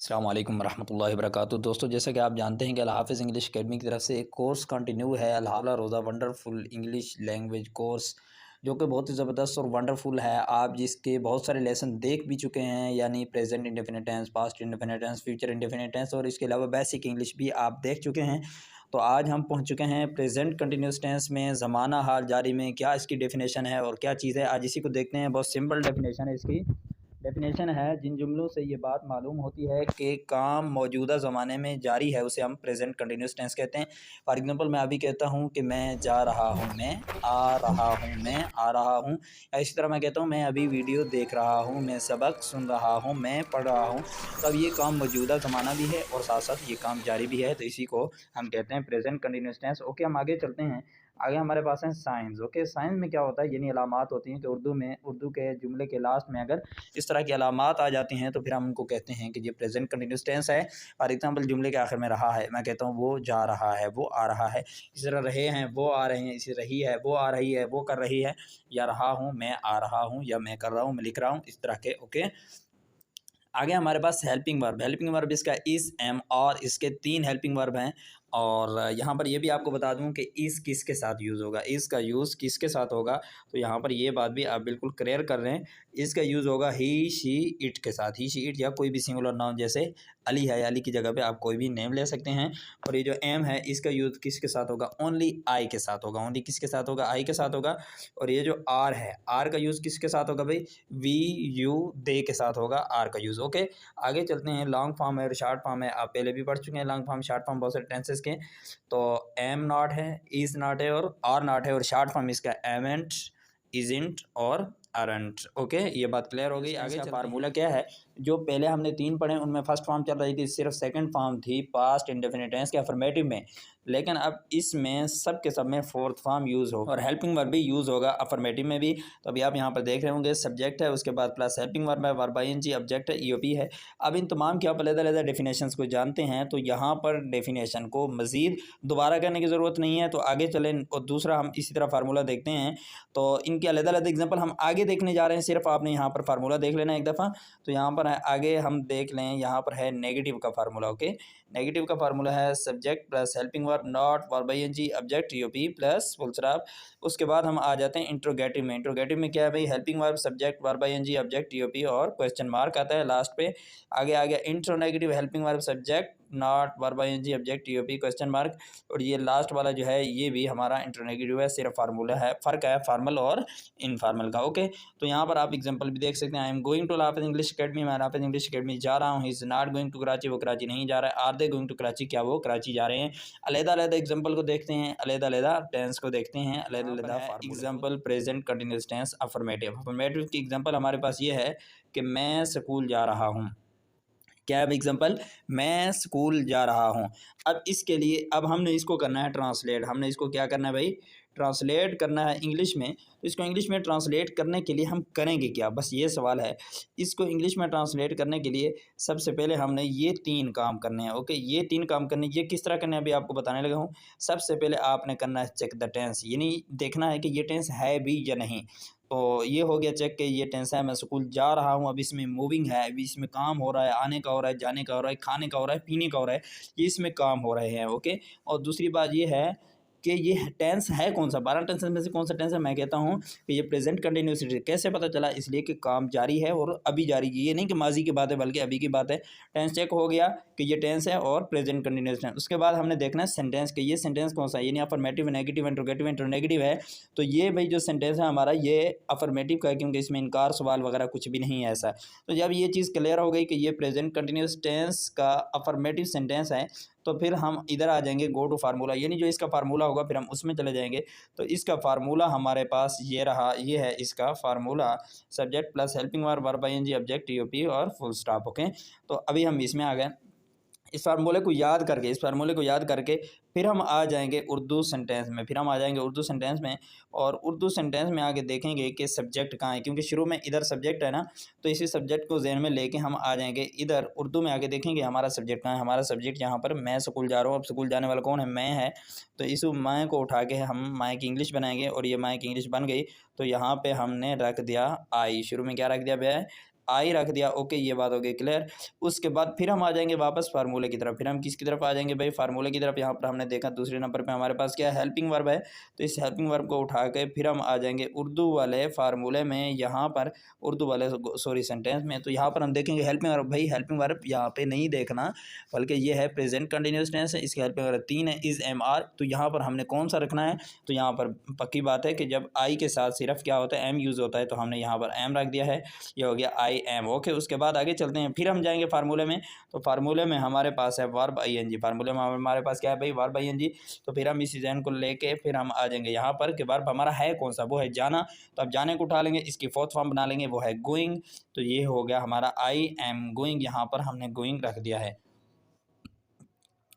अस्सलाम वालेकुम रहमतुल्लाहि वबरकातुहू। दोस्तों, जैसा कि आप जानते हैं कि अल हाफ़िज़ इंग्लिश अकेडमी की तरफ से एक कोर्स कंटिन्यू है, अल हावला रोज़ा वंडरफुल इंग्लिश लैंग्वेज कोर्स, जो कि बहुत ही ज़बरदस्त और वंडरफुल है। आप जिसके बहुत सारे लेसन देख भी चुके हैं, यानी present indefinite tense, past indefinite tense, future indefinite tense, और इसके अलावा बेसिक इंग्लिश भी आप देख चुके हैं। तो आज हम पहुंच चुके हैं प्रेजेंट कंटिन्यूस टेंस में, ज़माना हाल जारी में क्या इसकी डेफिनेशन है और क्या चीज़ है, आज इसी को देखते हैं। बहुत सिंपल डेफिनेशन है इसकी। डेफिनेशन है, जिन जुमलों से ये बात मालूम होती है कि काम मौजूदा ज़माने में जारी है, उसे हम प्रेजेंट कंटिन्यूस टेंस कहते हैं। फॉर एग्जांपल, मैं अभी कहता हूँ कि मैं जा रहा हूँ, मैं आ रहा हूँ, मैं आ रहा हूँ। या इसी तरह मैं कहता हूँ मैं अभी वीडियो देख रहा हूँ, मैं सबक सुन रहा हूँ, मैं पढ़ रहा हूँ। तो अब ये काम मौजूदा ज़माना भी है और साथ साथ ये काम जारी भी है, तो इसी को हम कहते हैं प्रेजेंट कंटिन्यूस टेंस। ओके, हम आगे चलते हैं। आगे हमारे पास है साइंस। ओके, साइंस में क्या होता है, यानी अलामात होती हैं कि उर्दू के जुमले के लास्ट में अगर इस तरह की अलामात आ जाती हैं तो फिर हम उनको कहते हैं कि ये प्रेजेंट कंटिन्यूस टेंस है। फॉर एग्जांपल, जुमले के आखिर में रहा है, मैं कहता हूँ वो जा रहा है, वो आ रहा है। इसी तरह रहे हैं, वो आ रहे हैं। इसी रही है, वो आ रही है, वो कर रही है। या रहा हूँ, मैं आ रहा हूँ, या मैं कर रहा हूँ, मैं लिख रहा हूँ, इस तरह के। ओके, आगे हमारे पास हेल्पिंग वर्ब। हेल्पिंग वर्ब इसका इस, एम और इसके 3 हेल्पिंग वर्ब हैं। और यहाँ पर ये भी आपको बता दूं कि इस किसके साथ यूज़ होगा, इसका यूज़ किसके साथ होगा। तो यहाँ पर ये बात भी आप बिल्कुल क्लियर कर रहे हैं। इसका यूज़ होगा ही, शी, इट के साथ। ही, शी, इट, या कोई भी सिंगुलर नाउन, जैसे अली है, अली की जगह पे आप कोई भी नेम ले सकते हैं। और ये जो एम है, इसका यूज़ किसके साथ होगा, ओनली आई के साथ होगा। ओनली किसके साथ होगा, आई के साथ होगा। और ये जो आर है, आर का यूज़ किसके साथ होगा भाई, वी, यू, दे के साथ होगा आर का यूज़। ओके, आगे चलते हैं। लॉन्ग फॉर्म है और शॉर्ट फॉर्म है, आप पहले भी पढ़ चुके हैं लॉन्ग फॉर्म शॉर्ट फॉर्म बहुत सारे टेंसेस के। तो एम नॉट है, इज नॉट है और आर नॉट है। और शॉर्ट फॉर्म इसका एमेंट, इजेंट और अरंट। ओके, ये बात क्लियर हो गई। आगे फार्मूला क्या है, जो पहले हमने 3 पढ़े उनमें फर्स्ट फॉर्म चल रही थी, सिर्फ सेकंड फॉर्म थी पास्ट इंडेफिनिट टेंस के अफर्मेटिव में। लेकिन अब इसमें सब के सब में फोर्थ फॉर्म यूज़ होगा और हेल्पिंग वर्ब भी यूज़ होगा अफर्मेटिव में भी। तो अभी आप यहाँ पर देख रहे होंगे, सब्जेक्ट है, उसके बाद प्लस हेल्पिंग वर्ब है, वर्ब आईएनजी, ऑब्जेक्ट है, ईओपी है। अब इन तमाम के आप अलग-अलग डेफिनेशंस को जानते हैं, तो यहाँ पर डेफिनेशन को मज़ीद दोबारा करने की ज़रूरत नहीं है। तो आगे चलें और दूसरा हम इसी तरह फार्मूला देखते हैं। तो इनके अलग-अलग एग्जांपल हम आगे देखने जा रहे हैं, सिर्फ आपने यहाँ पर फार्मूला देख लेना एक दफ़ा। तो यहाँ पर आगे हम देख लें, यहाँ पर है नेगेटिव का फार्मूला। ओके, नेगेटिव का फार्मूला है subject plus helping verb not verb ING object EOP plus full stop. उसके बाद हम आ जाते हैं इंट्रोगेटिव में। इंट्रोगेटिव में क्या है भाई, helping verb subject verb ING object EOP और क्वेश्चन मार्क आता है लास्ट पे। आगे आ गया intro negative, helping verb subject not verb ING object EOP question mark. और ये लास्ट वाला जो है ये भी हमारा इंट्रोनेगेटिव है, सिर्फ फार्मूला है, फ़र्क है फार्मल और इनफॉर्मल का। ओके, तो यहाँ पर आप एग्जांपल भी देख सकते हैं। आई एम गोइंग टू अल हाफ़िज़ इंग्लिश अकेडमी, मैं हाफ़िज़ इंग्लिश अकेडमी जा रहा हूँ। He is not going to Karachi, वो कराची नहीं जा रहा है। Are they going to Karachi, क्या वो कराची जा रहे हैं। अलग-अलग एग्जांपल को देखते हैं, अलग-अलग टेंस को देखते हैं, अलग-अलग example present continuous tense affirmative. Affirmative की एग्जांपल हमारे पास ये है कि मैं स्कूल जा रहा हूँ। क्या है एग्जांपल, मैं स्कूल जा रहा हूँ। अब इसके लिए अब हमने इसको करना है ट्रांसलेट। हमने इसको क्या करना है भाई, ट्रांसलेट करना है इंग्लिश में। तो इसको इंग्लिश में ट्रांसलेट करने के लिए हम करेंगे क्या, बस ये सवाल है। इसको इंग्लिश में ट्रांसलेट करने के लिए सबसे पहले हमने ये 3 काम करने हैं। ओके, ये 3 काम करने, ये किस तरह करने हैं अभी आपको बताने लगा हूँ। सबसे पहले आपने करना है चेक द टेंस, यानी देखना है कि ये टेंस है भी या नहीं। तो ये हो गया चेक कि ये टेंस है, मैं स्कूल जा रहा हूँ। अब इसमें मूविंग है, अभी इसमें काम हो रहा है, आने का हो रहा है, जाने का हो रहा है, खाने का हो रहा है, पीने का हो रहा है, ये इसमें काम हो रहे हैं। ओके, और दूसरी बात ये है कि ये टेंस है कौन सा, 12 टेंस में से कौन सा टेंस है। मैं कहता हूँ कि ये प्रेजेंट कंटिन्यूस। कैसे पता चला, इसलिए कि काम जारी है और अभी जारी, ये नहीं कि माजी की बात है बल्कि अभी की बात है। टेंस चेक हो गया कि ये टेंस है और प्रेजेंट कंटिन्यूस टेंस। उसके बाद हमने देखना है सेंटेंस कि ये सेंटेंस कौन सा है, यानी अफर्मेटिव, नेगेटिव, इंट्रोगेटिव, इंट्रोनेगेटिव है। तो ये भाई जो सेंटेंस है हमारा ये अफर्मेटिव का है, क्योंकि इसमें इनकार सवाल वगैरह कुछ भी नहीं है ऐसा। तो जब ये चीज़ क्लियर हो गई कि ये प्रेजेंट कंटिन्यूस टेंस का अफर्मेटिव सेंटेंस है, तो फिर हम इधर आ जाएंगे गो टू फार्मूला, यानी जो इसका फार्मूला होगा फिर हम उसमें चले जाएंगे। तो इसका फार्मूला हमारे पास ये रहा, ये है इसका formula, subject plus helping verb verb ING object EOP और फुल स्टॉप। ओके, तो अभी हम इसमें आ गए। इस फार्मूले को याद करके, फिर हम आ जाएंगे उर्दू सेंटेंस में, और उर्दू सेंटेंस में आगे देखेंगे कि सब्जेक्ट कहाँ है, क्योंकि शुरू में इधर सब्जेक्ट है ना। तो इसी सब्जेक्ट को ज़हन में लेके हम आ जाएंगे इधर उर्दू में, आगे देखेंगे हमारा सब्जेक्ट कहाँ है। हमारा सब्जेक्ट यहाँ पर मैं स्कूल जा रहा हूँ। अब स्कूल जाने वाला कौन है, मैं है। तो इस मैं को उठा के हम मैं की इंग्लिश बनाएंगे, और ये मैं की इंग्लिश बन गई। तो यहाँ पर हमने रख दिया आई, शुरू में क्या रख दिया भैया, आई रख दिया। ओके, ये बात हो गई क्लियर। उसके बाद फिर हम आ जाएंगे वापस फार्मूले की तरफ। फिर हम किसकी तरफ आ जाएंगे भाई, फार्मूले की तरफ। यहाँ पर हमने देखा दूसरे नंबर पे हमारे पास क्या है, हेल्पिंग वर्ब है। तो इस हेल्पिंग वर्ब को उठा के फिर हम आ जाएंगे उर्दू वाले फार्मूले में, यहाँ पर उर्दू वाले सॉरी सेंटेंस में। तो यहाँ पर हम देखेंगे हेल्पिंग वर्ब। भाई हेल्पिंग वर्ब यहाँ पे नहीं देखना, बल्कि ये है प्रेजेंट कंटिन्यूअस टेंस है। इसकी हेल्पिंग वर्ब 3 है, इज, एम, आर। तो यहाँ पर हमने कौन सा रखना है, तो यहाँ पर पक्की बात है कि जब आई के साथ सिर्फ क्या होता है, एम यूज़ होता है, तो हमने यहाँ पर एम रख दिया है। ये हो गया आई एम। ओके, उसके बाद आगे चलते हैं। फिर हम जाएंगे फार्मूले में। तो फार्मूले में हमारे पास है वर्ब आईएनजी। फार्मूले में हमारे पास क्या है भाई, वर्ब आईएनजी। तो फिर हम इस जैन को लेके फिर हम आ जाएंगे यहाँ पर कि वर्ब हमारा है कौन सा, वो है जाना। तो अब जाने को उठा लेंगे, इसकी फोर्थ फॉर्म बना लेंगे, वो है गोइंग। तो ये हो गया हमारा आई एम गोइंग, यहाँ पर हमने गोइंग रख दिया है।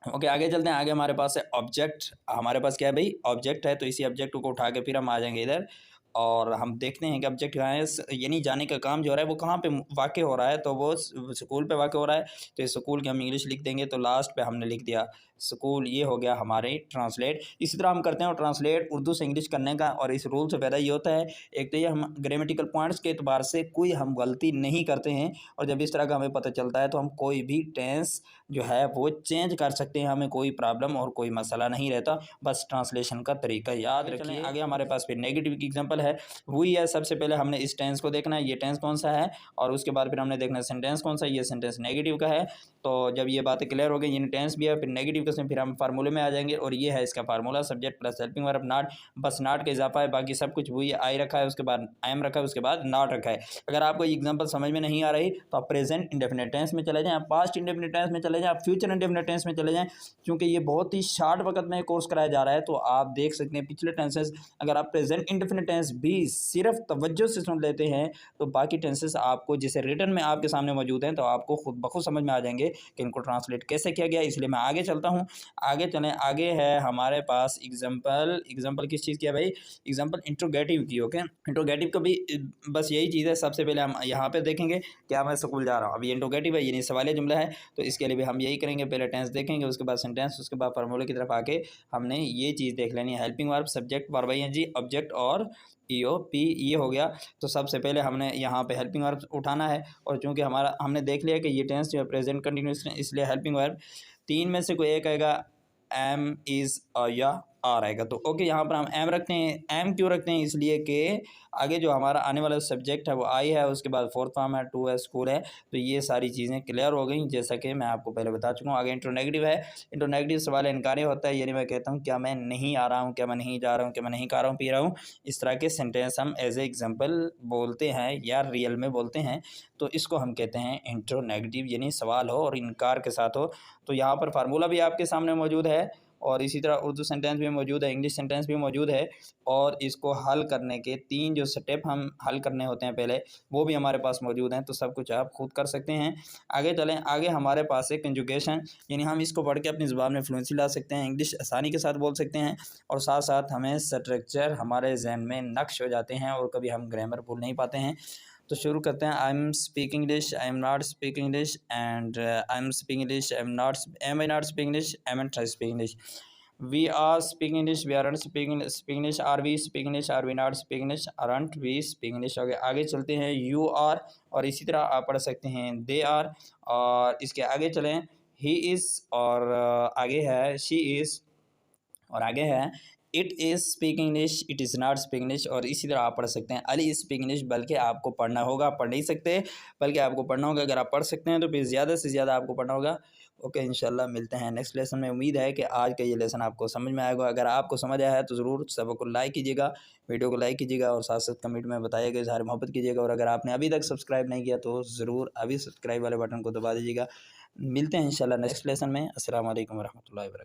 ओके, आगे चलते हैं। आगे हमारे पास है ऑब्जेक्ट। हमारे पास क्या है भाई, ऑब्जेक्ट है। तो इसी ऑब्जेक्ट को उठा के फिर हम आ जाएंगे इधर, और हम देखते हैं कि ऑब्जेक्ट कहाँ है। यानी जाने का काम जो हो रहा है वो कहाँ पे वाक़ हो रहा है, तो वो स्कूल पे वाक़ हो रहा है। तो इस स्कूल की हम इंग्लिश लिख देंगे, तो लास्ट पे हमने लिख दिया स्कूल। ये हो गया हमारे ट्रांसलेट। इसी तरह हम करते हैं और ट्रांसलेट उर्दू से इंग्लिश करने का। और इस रूल से फ़ायदा ये होता है, एक तो ये हम ग्रामेटिकल पॉइंट्स के एतबार से कोई हम गलती नहीं करते हैं, और जब इस तरह का हमें पता चलता है तो हम कोई भी टेंस जो है वो चेंज कर सकते हैं, हमें कोई प्रॉब्लम और कोई मसला नहीं रहता। बस ट्रांसलेशन का तरीका याद रखिए। आगे हमारे पास फिर नेगेटिव की एग्जांपल है, वही है। सबसे पहले हमने इस टेंस को देखना है, ये टेंस कौन सा है, और उसके बाद फिर हमने देखना है सेंटेंस कौन सा है, ये सेंटेंस नेगेटिव का है। तो जब ये बातें क्लियर हो गई, ये टेंस भी है फिर नेगेटिव का, फिर हम फार्मूले में आ जाएंगे, और ये है इसका formula, subject plus helping verb not. बस नॉट का इजाफा है, बाकी सब कुछ वही है। आई रखा है, उसके बाद आई एम रखा है, उसके बाद नॉट रखा है। अगर आपको ये एग्जांपल समझ में नहीं आ रही तो आप प्रेजेंट इंडेफिनिट टेंस में चले जाएं, आप पास्ट इंडेफिनिट टेंस में चले जाएं, आप फ्यूचर इंडेफिनिट टेंस में चले जाएं। क्योंकि ये बहुत ही शॉर्ट वक्त में कोर्स कराया जा रहा है, तो आप देख सकते हैं पिछले टेंसेस। अगर आप प्रेजेंट इंडेफिनिट टेंस भी सिर्फ तवज्जो से सुन लेते हैं, तो बाकी टेंसेस आपको जैसे रिटन में आपके सामने मौजूद हैं, तो आपको खुद ब खुद समझ में आ जाएंगे कि इनको ट्रांसलेट कैसे किया गया। इसलिए मैं आगे चलता हूँ। आगे चलें, आगे है हमारे पास एग्जाम्पल किस चीज़ की है भाई, एग्जाम्पल इंट्रोगेटिव की। ओके, इंट्रोगेटिव का भी बस यही चीज़ है। सबसे पहले हम यहाँ पे देखेंगे क्या मैं स्कूल जा रहा हूँ। अब ये इंट्रोगेटिव है, यानी सवालिया जुमला है, तो इसके लिए भी हम यही करेंगे। पहले टेंस देखेंगे, उसके बाद सेंटेंस, उसके बाद फार्मूले की तरफ आके हमने ये चीज़ देख लेनी है। Helping verb, subject, verb ING, object और ईओपी, ये हो गया। तो सबसे पहले हमने यहाँ पे हेल्पिंग वर्ब उठाना है, और चूंकि हमारा हमने देख लिया कि ये टेंस जो है प्रेजेंट कंटिन्यूस है, इसलिए हेल्पिंग वर्ब 3 में से कोई एक आएगा, एम, इज़ या आर आएगा। तो ओके, यहाँ पर हम एम रखते हैं। एम क्यों रखते हैं, इसलिए कि आगे जो हमारा आने वाला सब्जेक्ट है वो आई है, उसके बाद फोर्थ फॉर्म है, टू है, स्कूल है। तो ये सारी चीज़ें क्लियर हो गई, जैसा कि मैं आपको पहले बता चुका हूँ। आगे इंट्रोनेगेटिव है। इंट्रोनेगेटिव सवाल इनकारी होता है, यानी मैं कहता हूँ क्या मैं नहीं आ रहा हूँ, क्या मैं नहीं जा रहा हूँ, क्या मैं नहीं खा रहा हूँ, पी रहा हूँ। इस तरह के सेंटेंस हम एज ए एग्जाम्पल बोलते हैं या रियल में बोलते हैं, तो इसको हम कहते हैं इंट्रोनेगेटिव, यानी सवाल हो और इनकार के साथ हो। तो यहाँ पर फार्मूला भी आपके सामने मौजूद है, और इसी तरह उर्दू सेंटेंस भी मौजूद है, इंग्लिश सेंटेंस भी मौजूद है, और इसको हल करने के 3 जो स्टेप हम हल करने होते हैं पहले, वो भी हमारे पास मौजूद हैं। तो सब कुछ आप खुद कर सकते हैं। आगे चलें, आगे हमारे पास है कंजुगेशन, यानी हम इसको पढ़ के अपनी ज़ुबान में फ्लुएंसी ला सकते हैं, इंग्लिश आसानी के साथ बोल सकते हैं, और साथ साथ हमें स्ट्रक्चर हमारे जहन में नक्श हो जाते हैं, और कभी हम ग्रामर भूल नहीं पाते हैं। तो शुरू करते हैं। I am speak English, I am not speak English, and I am speak English, am I not speak English, am and try speak English. We are speak English, we are speak English, are we speak English, are we not speak English, aren't we speak English. आगे चलते हैं। You are, और इसी तरह आप पढ़ सकते हैं दे आर, और इसके आगे चलें ही इज़, और आगे है शी इज़, और आगे है it is speak English, it is not speak English. और इसी तरह आप पढ़ सकते हैं अली स्पीक इंग्लिश, बल्कि आपको पढ़ना होगा, पढ़ नहीं सकते बल्कि आपको पढ़ना होगा। अगर आप पढ़ सकते हैं तो फिर ज़्यादा से ज़्यादा आपको पढ़ना होगा। ओके, इंशाल्लाह मिलते हैं नेक्स्ट लेसन में। उम्मीद है कि आज का ये लेसन आपको समझ में आएगा। अगर आपको समझ आया है तो ज़रूर सबक को लाइक कीजिएगा, वीडियो को लाइक कीजिएगा, और साथ साथ कमेंट में बताइएगा, इज़हार मोहब्बत कीजिएगा। और अगर आपने अभी तक सब्सक्राइब नहीं किया तो ज़रूर अभी सब्सक्राइब वाले बटन को दबा दीजिएगा। मिलते हैं इंशाल्लाह नेक्स्ट लेसन में। अस्सलाम वालेकुम रहमतुल्लाहि व बरकातहू।